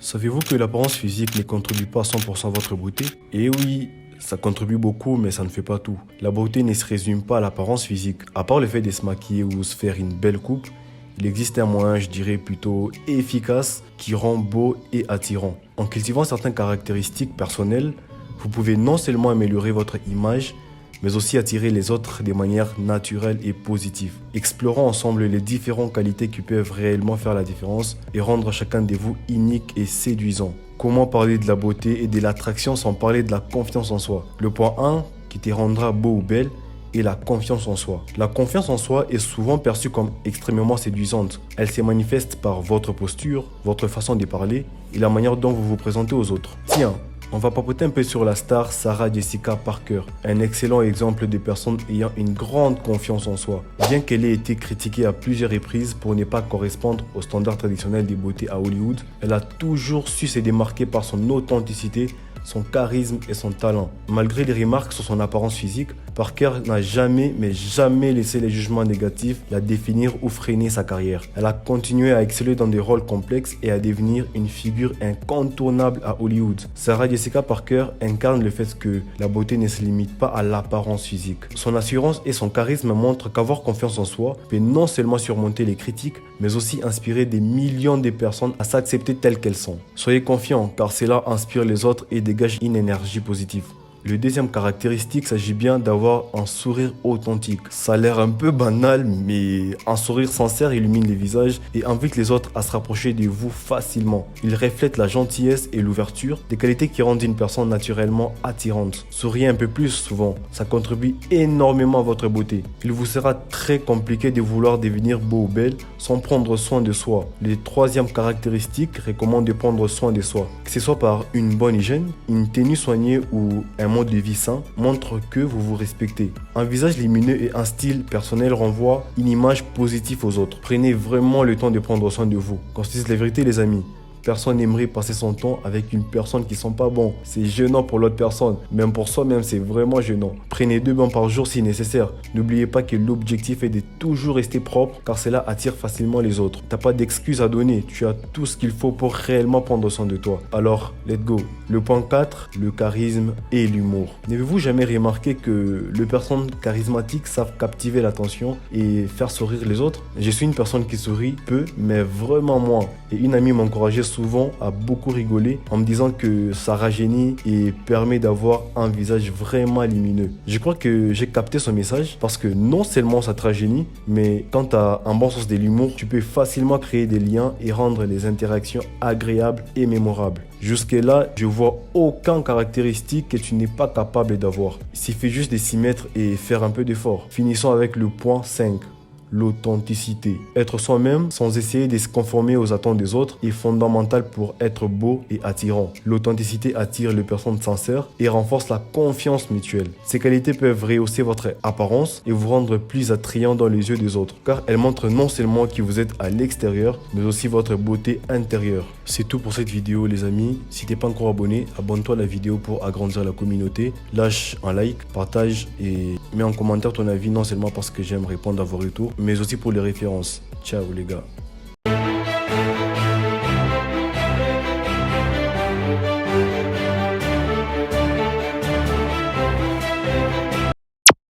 Savez-vous que l'apparence physique ne contribue pas à 100% à votre beauté? Eh oui, ça contribue beaucoup, mais ça ne fait pas tout. La beauté ne se résume pas à l'apparence physique. À part le fait de se maquiller ou se faire une belle coupe, il existe un moyen, je dirais plutôt efficace, qui rend beau et attirant. En cultivant certaines caractéristiques personnelles, vous pouvez non seulement améliorer votre image, mais aussi attirer les autres de manière naturelle et positive. Explorons ensemble les différentes qualités qui peuvent réellement faire la différence et rendre chacun de vous unique et séduisant. Comment parler de la beauté et de l'attraction sans parler de la confiance en soi? Le point 1 qui te rendra beau ou belle est la confiance en soi. La confiance en soi est souvent perçue comme extrêmement séduisante. Elle se manifeste par votre posture, votre façon de parler et la manière dont vous vous présentez aux autres. Tiens, on va papoter un peu sur la star Sarah Jessica Parker, un excellent exemple de personne ayant une grande confiance en soi. Bien qu'elle ait été critiquée à plusieurs reprises pour ne pas correspondre aux standards traditionnels de beauté à Hollywood, elle a toujours su se démarquer par son authenticité, son charisme et son talent. Malgré les remarques sur son apparence physique, Parker n'a jamais laissé les jugements négatifs la définir ou freiner sa carrière. Elle a continué à exceller dans des rôles complexes et à devenir une figure incontournable à Hollywood. Sarah Jessica Parker incarne le fait que la beauté ne se limite pas à l'apparence physique. Son assurance et son charisme montrent qu'avoir confiance en soi peut non seulement surmonter les critiques, mais aussi inspirer des millions de personnes à s'accepter telles qu'elles sont. Soyez confiants car cela inspire les autres et dégage une énergie positive. Le deuxième caractéristique s'agit bien d'avoir un sourire authentique. Ça a l'air un peu banal, mais un sourire sincère illumine les visages et invite les autres à se rapprocher de vous facilement. Il reflète la gentillesse et l'ouverture, des qualités qui rendent une personne naturellement attirante. Souriez un peu plus souvent, ça contribue énormément à votre beauté. Il vous sera très compliqué de vouloir devenir beau ou belle sans prendre soin de soi. Les troisième caractéristique recommande de prendre soin de soi. Que ce soit par une bonne hygiène, une tenue soignée ou un mode de vie sain montre que vous vous respectez. Un visage lumineux et un style personnel renvoient une image positive aux autres. Prenez vraiment le temps de prendre soin de vous. Qu'on se dise la vérité les amis, personne n'aimerait passer son temps avec une personne qui sent pas bon. C'est gênant pour l'autre personne. Même pour soi-même, c'est vraiment gênant. Prenez 2 bains par jour si nécessaire. N'oubliez pas que l'objectif est de toujours rester propre car cela attire facilement les autres. T'as pas d'excuses à donner. Tu as tout ce qu'il faut pour réellement prendre soin de toi. Alors, let's go. Le point 4, le charisme et l'humour. N'avez-vous jamais remarqué que les personnes charismatiques savent captiver l'attention et faire sourire les autres? Je suis une personne qui sourit peu, mais vraiment moins. Et une amie m'encourageait souvent à beaucoup rigoler en me disant que ça rajeunit et permet d'avoir un visage vraiment lumineux. Je crois que j'ai capté son message parce que non seulement ça te rajeunit, mais quand tu as un bon sens de l'humour, tu peux facilement créer des liens et rendre les interactions agréables et mémorables. Jusque-là, je vois aucune caractéristique que tu n'es pas capable d'avoir. Il suffit juste de s'y mettre et faire un peu d'effort. Finissons avec le point 5. L'authenticité. Être soi-même sans essayer de se conformer aux attentes des autres est fondamental pour être beau et attirant. L'authenticité attire les personnes sincères et renforce la confiance mutuelle. Ces qualités peuvent rehausser votre apparence et vous rendre plus attrayant dans les yeux des autres car elles montrent non seulement qui vous êtes à l'extérieur mais aussi votre beauté intérieure. C'est tout pour cette vidéo les amis. Si t'es pas encore abonné, abonne-toi à la vidéo pour agrandir la communauté. Lâche un like, partage et mets en commentaire ton avis non seulement parce que j'aime répondre à vos retours mais aussi pour les références. Ciao les gars.